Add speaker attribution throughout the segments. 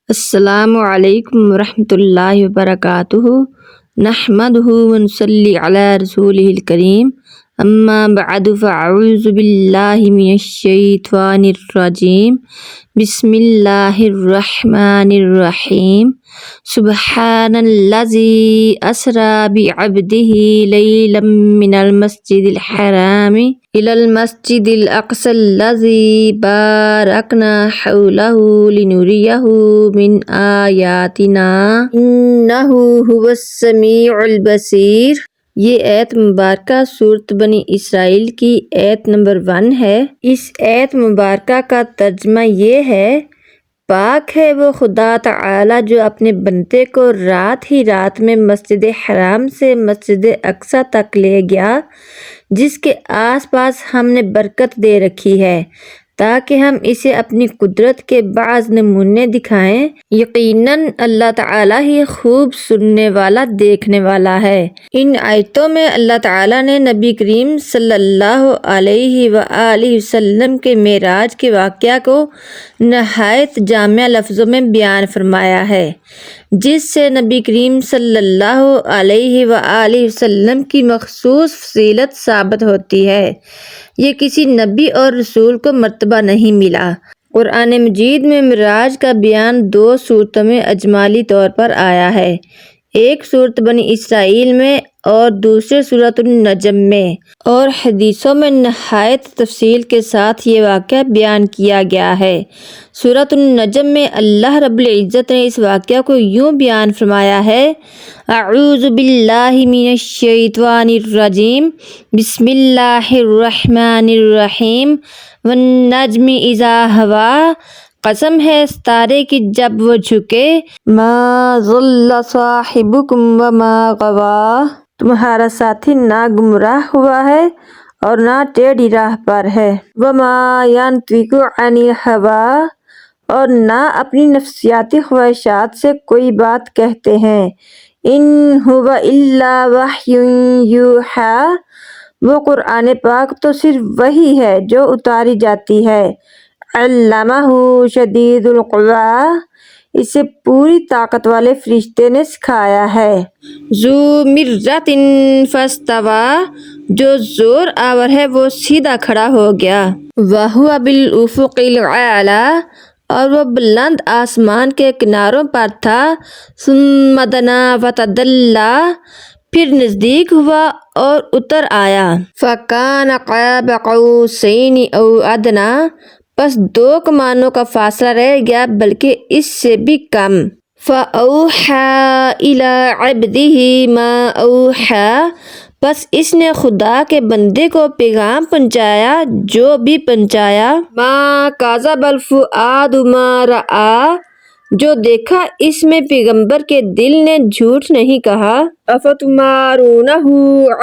Speaker 1: السلام علیکم ورحمۃ اللہ وبرکاتہ نحمدہ ونصلی علی رسولہ الکریم اما بعد فاعوذ باللہ من الشیطان الرجیم بسم اللہ الرحمن الرحیم سبحان الذی اسری بعبدہ لیلا من المسجد الحرام الی المسجد الاقصی الذی بارکنا حولہ لنریہ من آیاتنا انہ هو السمیع البصیر۔ یہ آیت مبارکہ سورۃ بنی اسرائیل کی آیت نمبر 1 ہے۔ اس آیت مبارکہ کا ترجمہ یہ ہے: پاک ہے وہ خدا تعالی جو اپنے بندے کو رات ہی رات میں مسجد حرام سے مسجد اقصی تک لے گیا، جس کے آس پاس ہم نے برکت دے رکھی ہے تاکہ ہم اسے اپنی قدرت کے بعض نمونے دکھائیں۔ یقیناً اللہ تعالیٰ ہی خوب سننے والا دیکھنے والا ہے۔ ان آیتوں میں اللہ تعالیٰ نے نبی کریم صلی اللہ علیہ وآلہ وسلم کے معراج کے واقعہ کو نہایت جامع لفظوں میں بیان فرمایا ہے، جس سے نبی کریم صلی اللہ علیہ وآلہ وسلم کی مخصوص فضیلت ثابت ہوتی ہے۔ یہ کسی نبی اور رسول کو مرتبہ نہیں ملا۔ قرآن مجید میں معراج کا بیان 2 صورتوں میں اجمالی طور پر آیا ہے، ایک سورۃ بنی اسرائیل میں اور دوسرے سورۃ النجم میں، اور حدیثوں میں نہایت تفصیل کے ساتھ یہ واقعہ بیان کیا گیا ہے۔ سورۃ النجم میں اللہ رب العزت نے اس واقعہ کو یوں بیان فرمایا ہے: اعوذ باللہ من الشیطان الرجیم بسم اللہ الرحمن الرحیم والنجم اذا ہوا، قسم ہے ستارے کی جب وہ جھکے، ما ضل صاحبکم وما غوا، تمہارا ساتھی نہ گمراہ ہوا ہے اور نہ ٹیڑھی راہ پر ہے، وما ینطق عن الہوی، اور نہ اپنی نفسیاتی خواہشات سے کوئی بات کہتے ہیں، ان ہو الا وحی یوحی، وہ قرآن پاک تو صرف وحی ہے جو اتاری جاتی ہے، علمہ شدید القویٰ، اسے پوری طاقت والے فرشتے نے سکھایا ہے، ذو مرۃ فاستوی، جو زور آور ہے وہ سیدھا کھڑا ہو گیا، وہو بالافق الاعلی، اور وہ بلند آسمان کے کناروں پر تھا، ثم دنا فتدلی، پھر نزدیک ہوا اور اتر آیا، فکان قاب قوسین او ادنی، پس 2 کمانوں کا فاصلہ رہ گیا بلکہ اس سے بھی کم، فأوحی الی عبدہ ما اوحی، بس اس نے خدا کے بندے کو پیغام پہنچایا جو بھی پہنچایا، ما کذب الفؤاد ما رأی، جو دیکھا اس میں پیغمبر کے دل نے جھوٹ نہیں کہا، افتمارونہ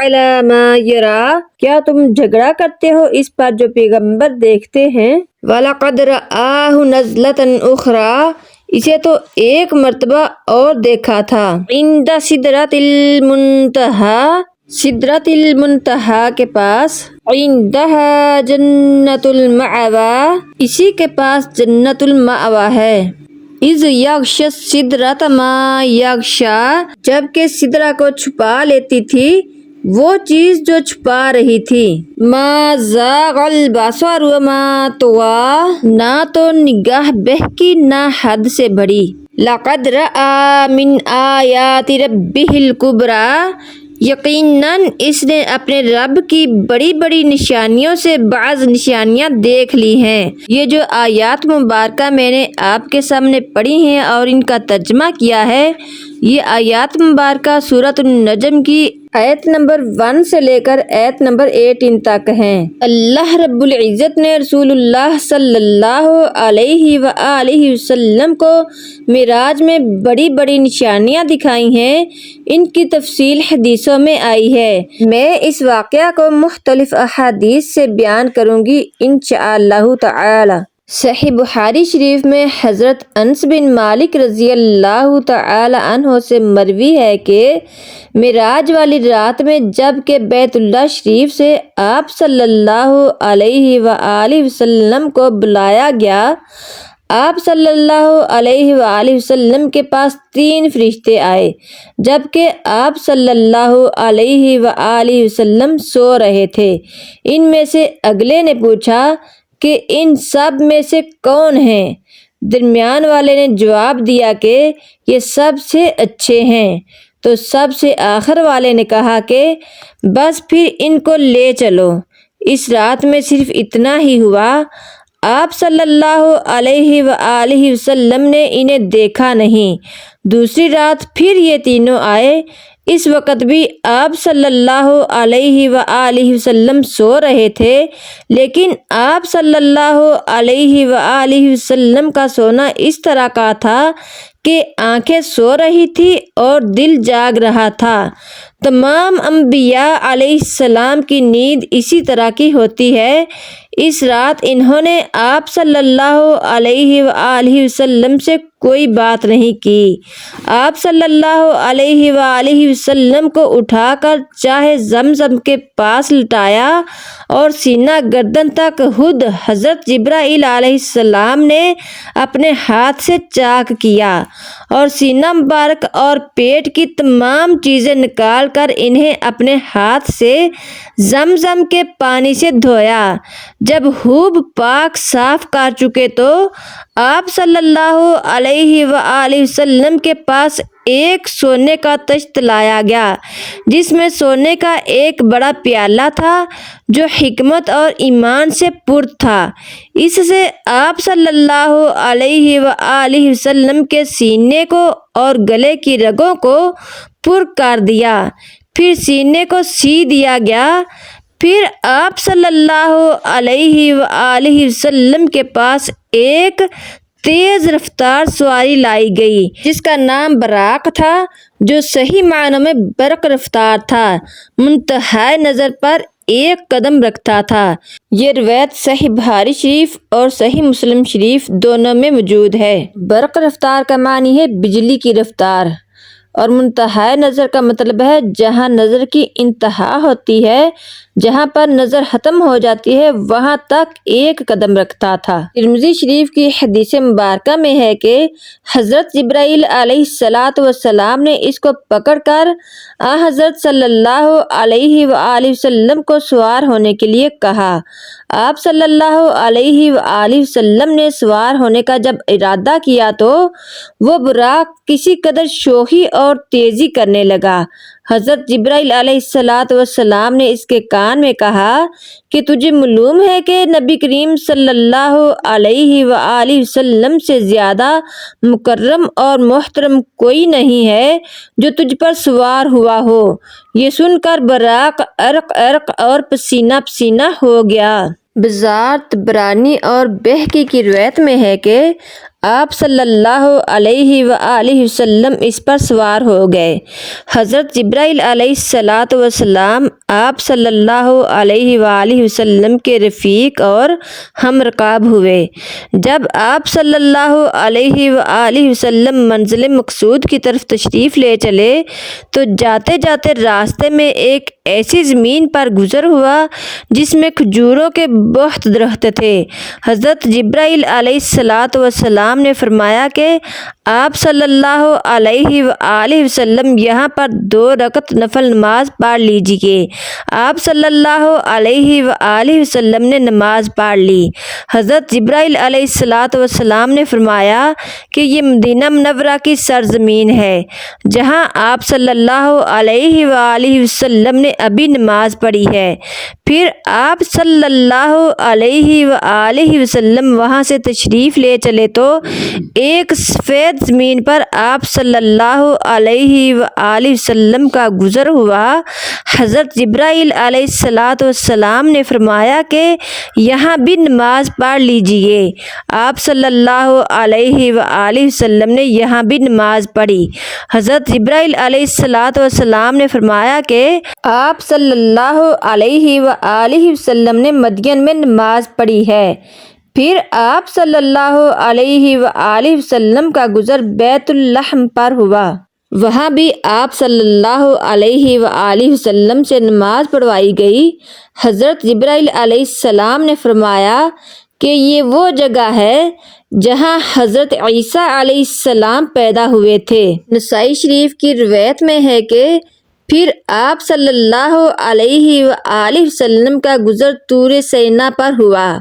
Speaker 1: علی ما یری، کیا تم جھگڑا کرتے ہو اس پر جو پیغمبر دیکھتے ہیں، وَلَقَدْ رَآهُ نَزْلَةً أُخْرَىٰ، اسے تو ایک مرتبہ اور دیکھا تھا، عند سدرۃ المنتہیٰ، سدرۃ المنتہیٰ کے پاس، عندہا جنۃ المأویٰ، اسی کے پاس جنت المأویٰ ہے، اذ یغشی السدرۃ ما یغشی، جبکہ سدرہ کو چھپا لیتی تھی وہ چیز جو چھپا رہی تھی، ما زاغ البصر وما طغی، نہ تو نگاہ بہکی نہ حد سے بڑھی، لقد رأى من آیات ربہ الکبریٰ، یقیناً اس نے اپنے رب کی بڑی بڑی نشانیوں سے بعض نشانیاں دیکھ لی ہیں۔ یہ جو آیات مبارکہ میں نے آپ کے سامنے پڑھی ہیں اور ان کا ترجمہ کیا ہے، یہ آیات مبارکہ سورۃ النجم کی آیت نمبر 1 سے لے کر آیت نمبر 18 تک ہیں۔ اللہ رب العزت نے رسول اللہ صلی اللہ علیہ وآلہ وسلم کو معراج میں بڑی بڑی نشانیاں دکھائی ہیں، ان کی تفصیل حدیثوں میں آئی ہے۔ میں اس واقعہ کو مختلف احادیث سے بیان کروں گی انشاءاللہ تعالی۔ صحیح بخاری شریف میں حضرت انس بن مالک رضی اللہ تعالی عنہ سے مروی ہے کہ معراج والی رات میں جب کہ بیت اللہ شریف سے آپ صلی اللہ علیہ وآلہ وسلم کو بلایا گیا، آپ صلی اللہ علیہ وآلہ وسلم کے پاس 3 فرشتے آئے جبکہ آپ صلی اللہ علیہ وآلہ وسلم سو رہے تھے۔ ان میں سے اگلے نے پوچھا کہ ان سب میں سے کون ہیں؟ درمیان والے نے جواب دیا کہ یہ سب سے اچھے ہیں۔ تو سب سے آخر والے نے کہا کہ بس پھر ان کو لے چلو۔ اس رات میں صرف اتنا ہی ہوا، آپ صلی اللہ علیہ وآلہ وسلم نے انہیں دیکھا نہیں۔ دوسری رات پھر یہ تینوں آئے، اس وقت بھی آپ صلی اللہ علیہ وآلہ وسلم سو رہے تھے، لیکن آپ صلی اللہ علیہ وآلہ وسلم کا سونا اس طرح کا تھا کہ آنکھیں سو رہی تھی اور دل جاگ رہا تھا۔ تمام انبیاء علیہ السلام کی نیند اسی طرح کی ہوتی ہے۔ اس رات انہوں نے آپ صلی اللہ علیہ وآلہ وسلم سے کوئی بات نہیں کی۔ آپ صلی اللہ علیہ وآلہ وسلم کو اٹھا کر چاہے زمزم کے پاس لٹایا اور سینہ گردن تک خود حضرت جبرائیل علیہ السلام نے اپنے ہاتھ سے چاک کیا اور سینہ مبارک اور پیٹ کی تمام چیزیں نکال کر انہیں اپنے ہاتھ سے زمزم کے پانی سے دھویا۔ جب خوب پاک صاف کر چکے تو آپ صلی اللہ علیہ وآلہ وسلم کے پاس ایک سونے کا طشت لایا گیا جس میں سونے کا ایک بڑا پیالہ تھا جو حکمت اور ایمان سے پر تھا۔ اس سے آپ صلی اللہ علیہ وآلہ وسلم کے سینے کو اور گلے کی رگوں کو پر کر دیا، پھر سینے کو سی دیا گیا۔ پھر آپ صلی اللہ علیہ وآلہ وسلم کے پاس ایک تیز رفتار سواری لائی گئی جس کا نام براق تھا، جو صحیح معنوں میں برق رفتار تھا، منتہائے نظر پر 1 قدم رکھتا تھا۔ یہ روایت صحیح بخاری شریف اور صحیح مسلم شریف دونوں میں موجود ہے۔ برق رفتار کا معنی ہے بجلی کی رفتار، اور منتہائے نظر کا مطلب ہے جہاں نظر کی انتہا ہوتی ہے، جہاں پر نظر ختم ہو جاتی ہے وہاں تک 1 قدم رکھتا تھا۔ ترمذی شریف کی حدیث مبارکہ میں ہے کہ حضرت جبرائیل علیہ السلام نے اس کو پکڑ کر حضرت صلی اللہ علیہ وآلہ وسلم کو سوار ہونے کے لیے کہا۔ آپ صلی اللہ علیہ وآلہ وسلم نے سوار ہونے کا جب ارادہ کیا تو وہ براق کسی قدر شوخی اور تیزی کرنے لگا۔ حضرت جبرائیل علیہ السلام نے اس کے کان میں کہا کہ تجھے معلوم ہے کہ نبی کریم صلی اللہ علیہ وآلہ وسلم سے زیادہ مکرم اور محترم کوئی نہیں ہے جو تجھ پر سوار ہوا ہو۔ یہ سن کر براق عرق عرق اور پسینہ پسینہ ہو گیا۔ بزار طبرانی اور بہقی کی روایت میں ہے کہ آپ صلی اللہ علیہ وآلہ وسلم اس پر سوار ہو گئے۔ حضرت جبرائیل علیہ السلام آپ صلی اللہ علیہ وآلہ وسلم کے رفیق اور ہم رکاب ہوئے۔ جب آپ صلی اللہ علیہ وآلہ وسلم منزل مقصود کی طرف تشریف لے چلے تو جاتے جاتے راستے میں ایک ایسی زمین پر گزر ہوا جس میں کھجوروں کے بہت درخت تھے۔ حضرت جبرائیل علیہ السلام نے فرمایا کہ آپ صلی اللہ علیہ وآلہ وسلم یہاں پر 2 رکعت نفل نماز پڑھ لیجیے۔ آپ صلی اللہ علیہ وآلہ وسلم نے نماز پڑھ لی۔ حضرت جبرائیل علیہ السلام نے فرمایا کہ یہ مدینہ منورہ کی سرزمین ہے جہاں آپ صلی اللہ علیہ وآلہ وسلم نے ابھی نماز پڑھی ہے۔ پھر آپ صلی اللہ علیہ وآلہ وسلم وہاں سے تشریف لے چلے تو ایک سفید زمین پر آپ صلی اللہ علیہ وآلہ وسلم کا گزر ہوا۔ حضرت جبرائیل علیہ السلام نے فرمایا کہ یہاں بھی نماز پڑھ لیجیے۔ آپ صلی اللہ علیہ وآلہ وسلم نے یہاں بھی نماز پڑھی۔ حضرت جبرائیل علیہ السلام نے فرمایا کہ آپ صلی اللہ علیہ وآلہ وسلم نے مدین میں نماز پڑھی ہے۔ پھر آپ صلی اللہ علیہ وآلہ وسلم کا گزر بیت اللحم پر ہوا۔ وہاں بھی آپ صلی اللہ علیہ وآلہ وسلم سے نماز پڑھوائی گئی۔ حضرت جبرائیل علیہ السلام نے فرمایا کہ یہ وہ جگہ ہے جہاں حضرت عیسیٰ علیہ السلام پیدا ہوئے تھے۔ نسائی شریف کی روایت میں ہے کہ پھر آپ صلی اللہ علیہ وآلہ وسلم کا گزر طور سینا پر ہوا۔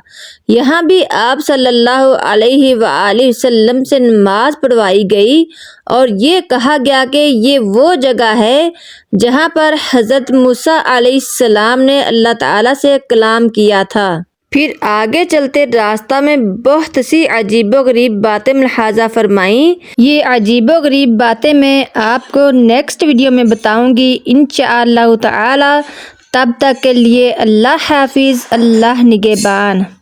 Speaker 1: یہاں بھی آپ صلی اللہ علیہ وآلہ وسلم سے نماز پڑھوائی گئی اور یہ کہا گیا کہ یہ وہ جگہ ہے جہاں پر حضرت موسیٰ علیہ السلام نے اللہ تعالیٰ سے کلام کیا تھا۔ پھر آگے چلتے راستہ میں بہت سی عجیب و غریب باتیں ملاحظہ فرمائیں۔ یہ عجیب و غریب باتیں میں آپ کو نیکسٹ ویڈیو میں بتاؤں گی انشاءاللہ تعالی۔ تب تک کے لیے اللہ حافظ، اللہ نگہبان۔